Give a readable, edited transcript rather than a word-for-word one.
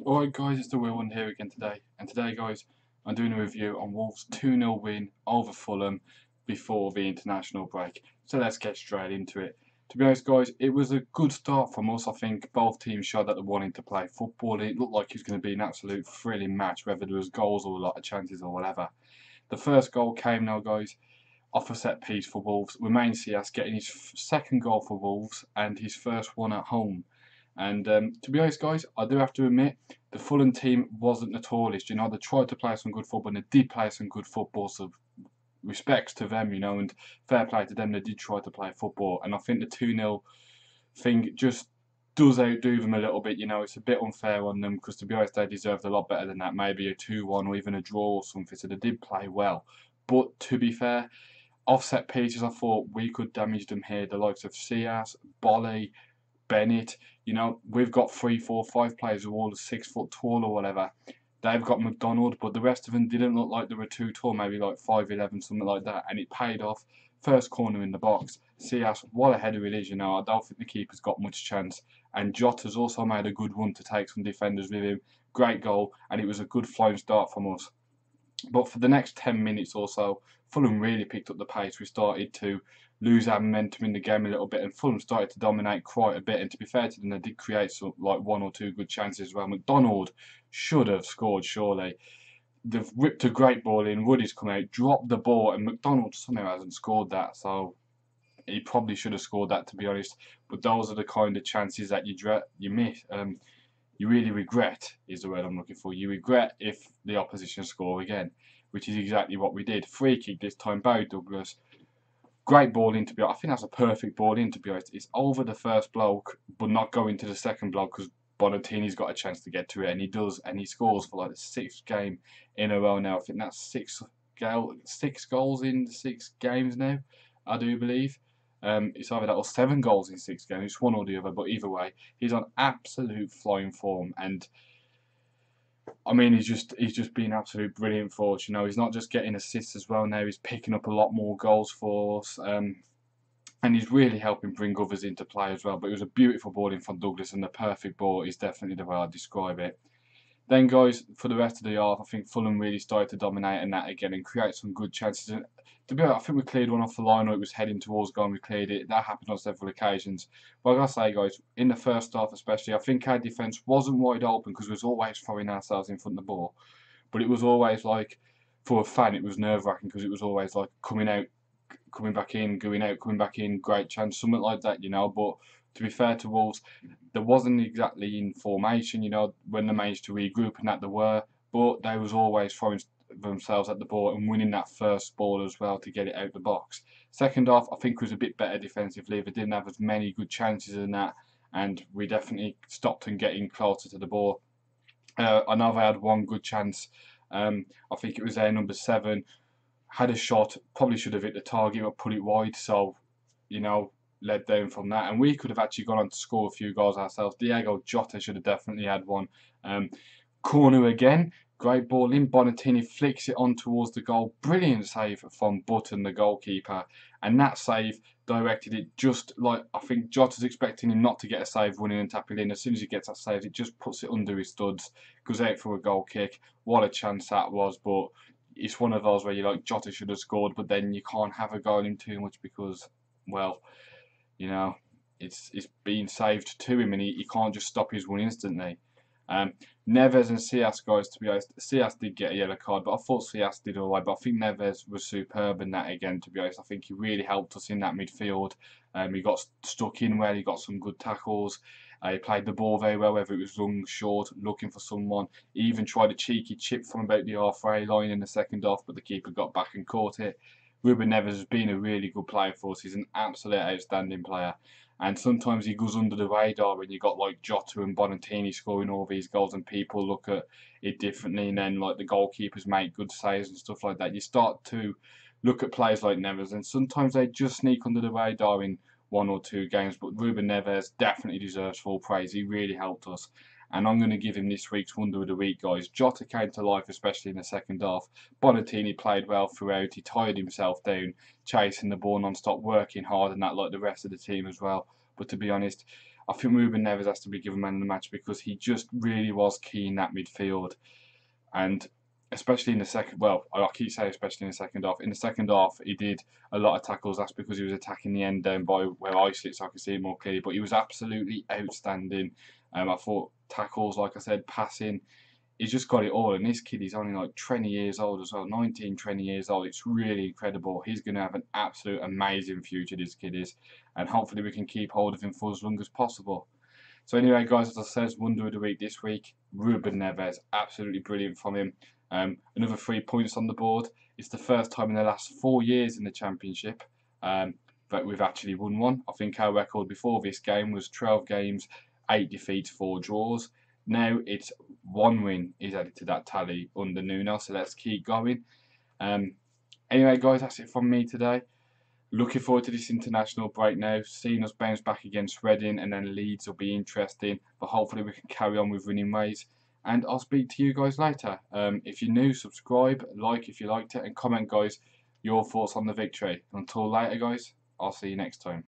Alright guys, it's the Will One here again today. And today guys, I'm doing a review on Wolves' 2-0 win over Fulham before the international break. So let's get straight into it. To be honest guys, it was a good start from us. I think both teams showed that they wanted to play football. It looked like it was going to be an absolute thrilling match, whether there was goals or a lot of chances or whatever. The first goal came now guys, off a set piece for Wolves. Romain Sias getting his second goal for Wolves and his first one at home. And to be honest, guys, I do have to admit the Fulham team wasn't the tallest. They tried to play some good football and they did play some good football. So respects to them, and fair play to them. They did try to play football, and I think the 2-0 thing just does outdo them a little bit. It's a bit unfair on them because, to be honest, they deserved a lot better than that. Maybe a 2-1 or even a draw or something. So they did play well. But to be fair, offset pieces, I thought we could damage them here. The likes of Sias, Bolly, Bennett. We've got 3, 4, 5 players who are all 6 foot tall or whatever. They've got McDonald, but the rest of them didn't look like they were too tall, maybe like 5'11", something like that, and it paid off. First corner in the box. Sias, what a header it is, I don't think the keeper's got much chance. And Jota's also made a good run to take some defenders with him. Great goal, and it was a good flying start from us. But for the next 10 minutes or so, Fulham really picked up the pace. We started to lose our momentum in the game a little bit, and Fulham started to dominate quite a bit. And to be fair to them, they did create some, like 1 or 2 good chances as well. McDonald should have scored, surely. They've whipped a great ball in. Woody's come out, dropped the ball, and McDonald somehow hasn't scored that. So he probably should have scored that, to be honest. But those are the kind of chances that you miss. You really regret, is the word I'm looking for. You regret if the opposition score again, which is exactly what we did. Free kick this time, Barry Douglas. Great ball in, to be honest. I think that's a perfect ball in, to be honest. It's over the first bloke, but not going to the second bloke because Bonatini's got a chance to get to it, and he does, and he scores for like the 6th game in a row now. I think that's 6 goals in 6 games now, I do believe. It's either that or 7 goals in 6 games. It's one or the other, but either way, he's on absolute flying form, and I mean, he's just been absolute brilliant for us. He's not just getting assists as well now. He's picking up a lot more goals for us, and he's really helping bring others into play as well. But it was a beautiful ball in from Douglas, and the perfect ball is definitely the way I describe it. Then, guys, for the rest of the half, I think Fulham really started to dominate in that again and create some good chances. And to be honest, I think we cleared one off the line, or it was heading towards goal and we cleared it. That happened on several occasions. But I gotta say, guys, in the first half especially, I think our defence wasn't wide open because we was always throwing ourselves in front of the ball. But it was always like, for a fan, it was nerve-wracking because it was always like coming out, coming back in, going out, coming back in, great chance, something like that, But to be fair to Wolves, they wasn't exactly in formation, when they managed to regroup and that they were, but they was always throwing themselves at the ball and winning that first ball as well to get it out the box. Second half, I think was a bit better defensively. They didn't have as many good chances in that, and we definitely stopped them getting closer to the ball. I know they had one good chance. I think it was their number 7 had a shot, probably should have hit the target or put it wide. So, led down from that, and we could have actually gone on to score a few goals ourselves. Diego Jota should have definitely had one. Corner again, great ball in. Bonatini flicks it on towards the goal. Brilliant save from Button, the goalkeeper, and that save directed it just like I think Jota's expecting him not to get a save running and tapping in. As soon as he gets that save, it just puts it under his studs, goes out for a goal kick. What a chance that was, but it's one of those where you're like, Jota should have scored, but then you can't have a goal in too much because, well, you know, it's being saved to him, and he can't just stop his run instantly. Neves and Sias, guys, to be honest, Sias did get a yellow card, but I thought Sias did alright. But I think Neves was superb in that again, to be honest. I think he really helped us in that midfield. He got stuck in well, he got some good tackles. He played the ball very well, whether it was long, short, looking for someone. He even tried a cheeky chip from about the halfway line in the second half, but the keeper got back and caught it. Ruben Neves has been a really good player for us. He's an absolute outstanding player. And sometimes he goes under the radar when you got like Jota and Bonatini scoring all these goals and people look at it differently, and then like the goalkeepers make good saves and stuff like that. You start to look at players like Neves, and sometimes they just sneak under the radar in 1 or 2 games. But Ruben Neves definitely deserves full praise. He really helped us. And I'm going to give him this week's Wonder of the Week, guys. Jota came to life, especially in the second half. Bonatini played well throughout. He tired himself down, chasing the ball non-stop, working hard, and that like the rest of the team as well. But to be honest, I think Ruben Neves has to be given man of the match because he just really was key in that midfield. And especially in the second, well, I keep saying especially in the second half. In the second half, he did a lot of tackles. That's because he was attacking the end down by where I sit, so I could see it more clearly. But he was absolutely outstanding. I thought tackles, like I said, passing, he's just got it all. And this kid is only like 20 years old as well, 19, 20 years old. It's really incredible. He's going to have an absolute amazing future, this kid is. And hopefully we can keep hold of him for as long as possible. So anyway, guys, as I said, Wonder of the Week this week, Ruben Neves, absolutely brilliant from him. Another 3 points on the board. It's the first time in the last 4 years in the Championship that we've actually won one. I think our record before this game was 12 games, 8 defeats, 4 draws. Now it's 1 win is added to that tally under Nuno, so let's keep going. Anyway, guys, that's it from me today. Looking forward to this international break now. Seeing us bounce back against Reading and then Leeds will be interesting. But hopefully we can carry on with winning ways. And I'll speak to you guys later. If you're new, subscribe, like if you liked it, and comment, guys, your thoughts on the victory. Until later, guys, I'll see you next time.